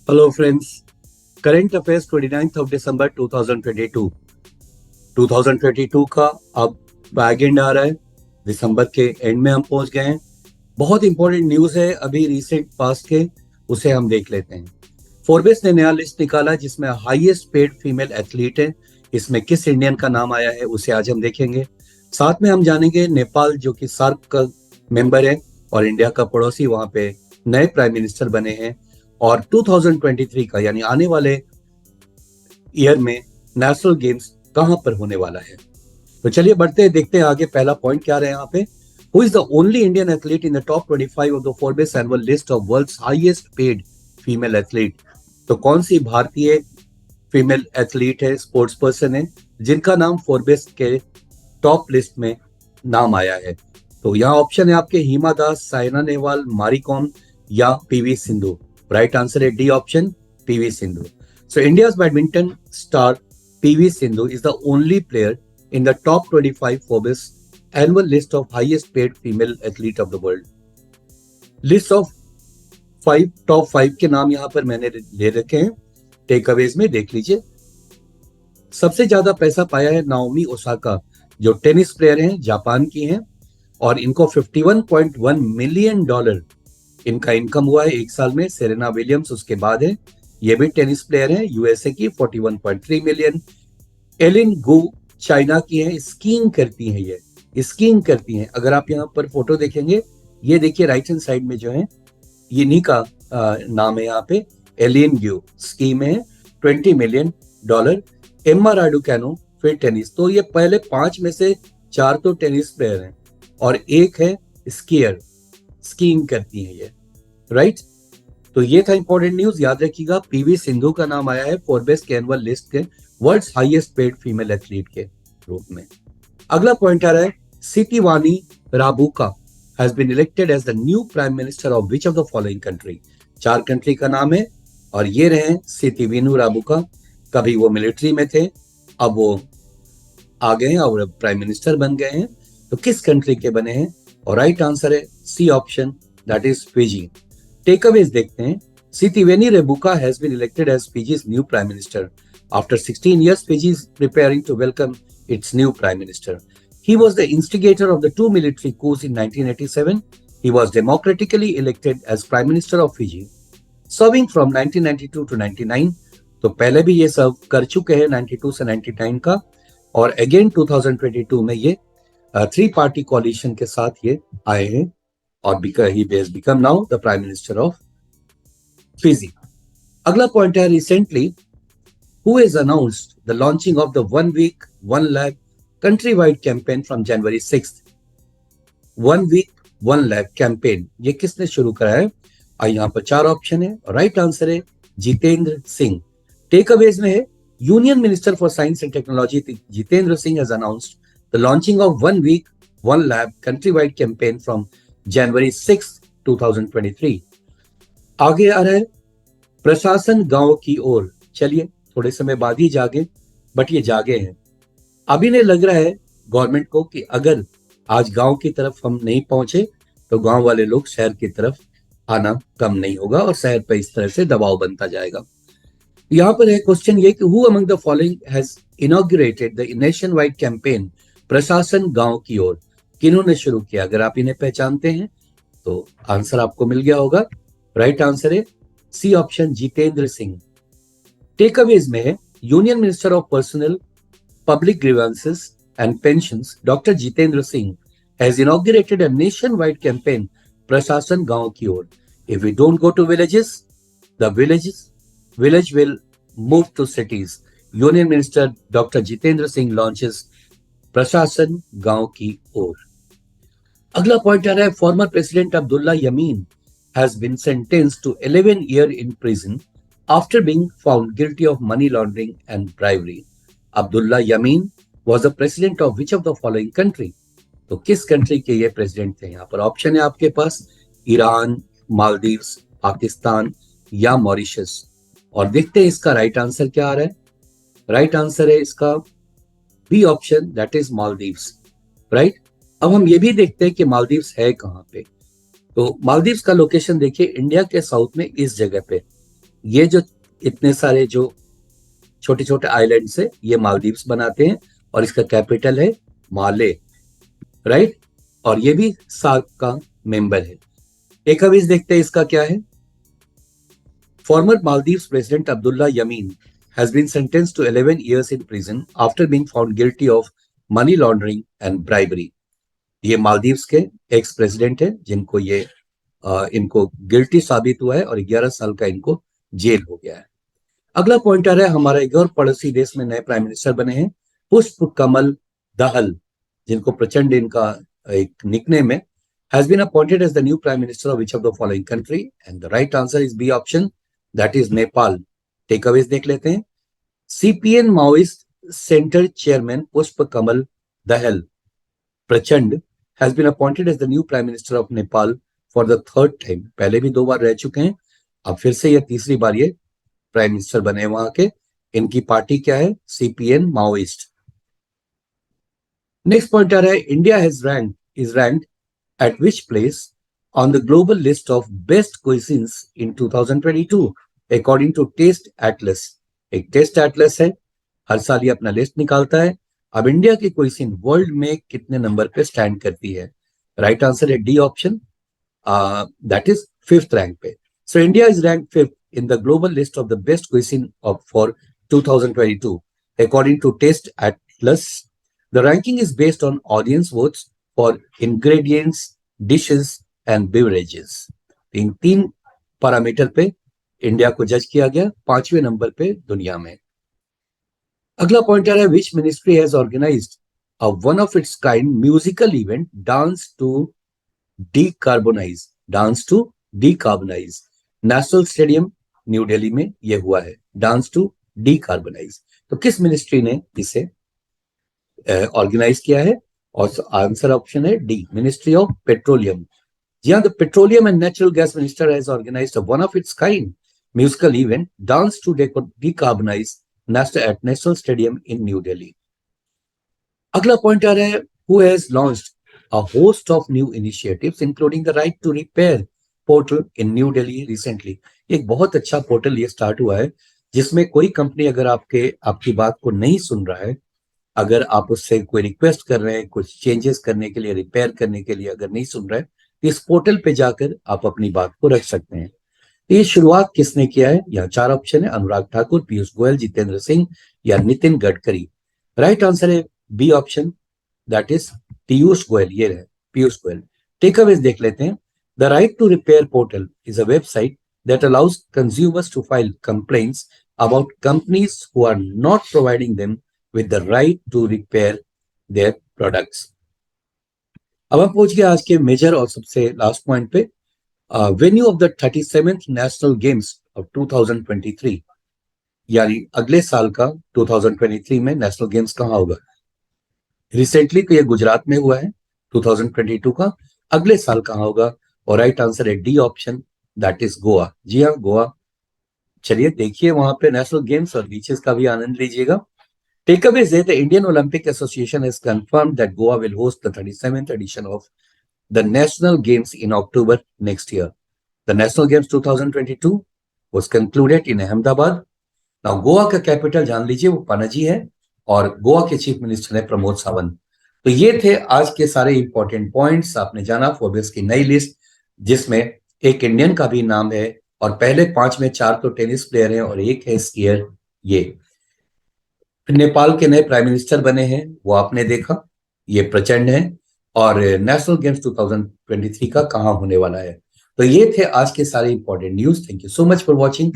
Hello friends. Current affairs 29th of December 2022। 2022 का अब back and आ रहा है। दिसंबर के एंड में हम पहुंच गए हैं। बहुत इंपॉर्टेंट न्यूज़ है अभी रिसेंट पास्ट के, उसे हम देख लेते हैं। फोर्ब्स ने नया लिस्ट निकाला जिसमें हाईएस्ट पेड फीमेल एथलीट है। इसमें किस इंडियन का नाम आया है उसे आज हम देखेंगे। साथ में हम जानेंगे नेपाल जो कि सार्क का मेंबर है और इंडिया का पड़ोसी, वहां पे नए प्राइम मिनिस्टर बने हैं। और 2023 का यानी आने वाले ईयर में नेशनल गेम्स कहां पर होने वाला है। तो चलिए बढ़ते हैं, देखते हैं आगे पहला पॉइंट क्या रहा है यहाँ पे। Who is the only Indian athlete in the top 25 of the Forbes annual list of world's highest paid female athlete. तो कौन सी भारतीय फीमेल एथलीट है, स्पोर्ट्स पर्सन है, जिनका नाम फोर्ब्स के टॉप लिस्ट में नाम आया है। तो यहाँ ऑप्शन है आपके हिमा दास, साइना नेहवाल, मारी कॉम या पीवी सिंधु। राइट आंसर है D option, PV Sindhu. So India's badminton star PV Sindhu is the only player in the top 25 Forbes annual list of highest paid female athlete of the world. List of top 5 के नाम यहां पर मैंने ले रखे हैं, take Awez में देख लीजिए। सबसे ज्यादा पैसा पाया है नाओमी ओसाका, जो टेनिस प्लेयर हैं, जापान की हैं, और इनको $51.1 मिलियन इनका इनकम हुआ है एक साल में। सेरेना विलियम्स उसके बाद है, ये भी टेनिस प्लेयर है, यूएसए की, 41.3 मिलियन। एलिन गु चाइना की है, स्कीइंग करती हैं, ये स्कीइंग करती हैं। अगर आप यहाँ पर फोटो देखेंगे, ये देखिए राइट हैंड साइड में जो है, ये इन्हीं का नाम है यहाँ पे, एलियन ग्यू, स्की में है, $20 मिलियन। एम्मा राडुकैनो फिर टेनिस। तो ये पहले 5 में से 4 तो टेनिस प्लेयर हैं और एक है स्कीयर, स्कीइंग करती हैं ये। राइट, तो ये था इंपॉर्टेंट न्यूज, याद रखिएगा। पीवी सिंधु का नाम आया है फोर्ब्स के एनुअल लिस्ट के world's highest paid female athlete के रूप में। अगला पॉइंट आ रहा है, Sitiveni Rabuka has been elected as the new prime minister of which of the following country. 4 country का नाम है और ये रहे सितिवेनु राबुका। कभी वो मिलिट्री में थे, अब वो आ गए हैं और प्राइम मिनिस्टर बन गए हैं। तो किस कंट्री के बने हैं? और राइट आंसर है C option, that is Fiji. Takeaways देखते हैं। Sitiveni Rabuka has been elected as Fiji's new prime minister. After 16 years, Fiji is preparing to welcome its new prime minister. He was the instigator of the 2 military coups in 1987. He was democratically elected as prime minister of Fiji, serving from 1992 to 99. तो पहले भी ये सर्व कर चुके हैं 92 से 99 का, और अगेन 2022 में ये 3 पार्टी कोलिशन के साथ ये आए हैं और he has become now the prime minister of Fiji. अगला पॉइंट है, recently who has announced the launching of the 1 week 1 lakh countrywide campaign from January 6th. 1 week 1 lakh campaign ये किसने शुरू कराया है? यहाँ पर 4 ऑप्शन है, राइट आंसर है जितेंद्र सिंह। टेक अवेज में है, union minister for science and technology Jitendra Singh has announced the launching of 1 week 1 lakh countrywide campaign from January 6th 2023। आगे आ रहा है, प्रशासन गांव की ओर। चलिए थोड़े समय बाद ही जागे, बट ये जागे हैं। अब इन्हें लग रहा है गवर्नमेंट को कि अगर आज गांव की तरफ हम नहीं पहुंचे तो गांव वाले लोग शहर की तरफ आना कम नहीं होगा और शहर पर इस तरह से दबाव बनता जाएगा। यहाँ पर है क्वेश्चन ये कि who among the following has inaugurated the nation wide campaign प्रशासन गांव की ओर। किन्होंने शुरू किया? अगर आप इन्हें पहचानते हैं तो आंसर आपको मिल गया होगा। राइट आंसर है C option, Jitendra Singh. Takeaways में है, union minister of personnel public grievances and pensions doctor Jitendra Singh has inaugurated a nationwide campaign प्रशासन गांव की ओर। If we don't go to villages, the village will move to cities. Union minister doctor Jitendra Singh launches प्रशासन गांव की ओर। अगला point आ रहा है, former president Abdulla Yameen has been sentenced to 11 years in prison after being found guilty of money laundering and bribery. Abdullah Yamin was the president of which of the following country? तो किस कंट्री के ये president थे? यहाँ पर option है आपके पास, Iran, Maldives, Pakistan या मॉरिशस। और देखते हैं इसका राइट आंसर क्या आ रहा है। राइट आंसर है इसका B option, that is Maldives. Right, अब हम ये भी देखते हैं कि मालदीव्स है कहाँ पे। तो मालदीव्स का लोकेशन देखिए, इंडिया के साउथ में इस जगह पे, ये जो इतने सारे जो छोटे छोटे आइलैंड्स है ये मालदीव्स बनाते हैं और इसका कैपिटल है माले, राइट। और ये भी सार्क का मेंबर है। एक अब इस देखते हैं इसका क्या है। Farmer Maldives president Abdulla Yameen has been sentenced to 11 years in prison after being found guilty of money laundering and bribery. ये मालदीव्स के एक्स प्रेसिडेंट है जिनको ये इनको गिल्टी साबित हुआ है और 11 साल का इनको जेल हो गया है। अगला पॉइंट आ रहा है हमारा एक और पड़ोसी देश में नए प्राइम मिनिस्टर बने हैं पुष्प कमल दहल, जिनको प्रचंड इनका एक निकनेम है। Has been appointed as the new prime minister of which of the following country, and the right answer is B option, that is Nepal. Take देख लेते हैं। सीपीएन माओइस्ट सेंटर चेयरमैन पुष्प कमल दहल प्रचंड has been appointed as the new prime minister of Nepal for the third time। पहले भी 2 बार रह चुके हैं, अब फिर से ये तीसरी बार ये प्राइम मिनिस्टर बने वहां के। इनकी पार्टी क्या है? सीपीएन माओइस्ट। नेक्स्ट पॉइंट आ रहा है India is ranked at which place on the global list of best cuisines in 2022 according to Taste Atlas. एक टेस्ट एटलस है, हर साल ये अपना लिस्ट निकालता है। अब इंडिया की क्विजीन वर्ल्ड में कितने नंबर पे स्टैंड करती है? राइट आंसर है D option, that is 5th rank पे। So India is rank 5th in the global list of the best cuisine for 2022 according to Taste Atlas. The ranking is based on audience votes for ingredients, dishes and beverages. In 3 parameter पे India को जज किया गया, 5वें number पे दुनिया में। अगला पॉइंट आ रहा है which ministry has organized a one of its kind musical event dance to decarbonize national stadium new Delhi में यह हुआ है, डांस टू डीकार्बोनाइज। तो किस मिनिस्ट्री ने इसे ऑर्गेनाइज किया है? और आंसर ऑप्शन है डी, मिनिस्ट्री ऑफ पेट्रोलियम। जी हाँ, the petroleum and natural gas minister has organized one of its kind musical event dance to decarbonize at national stadium in New Delhi. अगला पॉइंट आ रहा है who has launched a host of new initiatives including the right to repair portal in New Delhi recently. एक बहुत अच्छा portal ये start हुआ है जिसमें कोई कंपनी अगर आपकी बात को नहीं सुन रहा है, अगर आप उससे कोई रिक्वेस्ट कर रहे हैं कुछ चेंजेस करने के लिए, रिपेयर करने के लिए, अगर नहीं सुन रहे हैं तो इस पोर्टल पे जाकर आप अपनी बात को रख सकते हैं। तो ये शुरुआत किसने किया है? यहाँ 4 ऑप्शन है, अनुराग ठाकुर, पीयूष गोयल, जितेंद्र सिंह या नितिन गडकरी। राइट आंसर है B option, that is Piyush Goyal. ये है पीयूष गोयल। टेक अवेज देख लेते हैं। The right to repair portal is a website that allows consumers to file complaints about companies who are not providing them with the right to repair their products. अब हम पहुंच गए आज के मेजर और सबसे लास्ट पॉइंट पे। Venue of the 37th national games of 2023, यानी अगले साल का 2023 में नेशनल गेम्स कहाँ होगा? रिसेंटली तो ये गुजरात में हुआ है 2022 का, अगले साल कहाँ होगा? और राइट आंसर है D option, that is Goa. जी हाँ, गोवा। चलिए देखिए वहां पे नेशनल गेम्स और बीचेस का भी आनंद लीजिएगा। टेकअवेज है, the Indian Olympic Association has confirmed that Goa will host the 37th edition of the national games in October next year. The national games 2022 was concluded in Ahmedabad. Now Goa का capital जान लीजिए, वो पणजी है और गोवा के चीफ मिनिस्टर है प्रमोद सावंत। तो ये थे आज के सारे इंपॉर्टेंट पॉइंट्स। आपने जाना फोर्ब्स की नई लिस्ट जिसमें एक इंडियन का भी नाम है और पहले 5 में 4 तो टेनिस प्लेयर हैं और एक है स्कीयर। ये नेपाल के नए प्राइम मिनिस्टर बने हैं, वो आपने देखा, ये प्रचंड है। और नेशनल गेम्स 2023 का कहाँ होने वाला है। तो ये थे आज के सारे important news. Thank you so much for watching.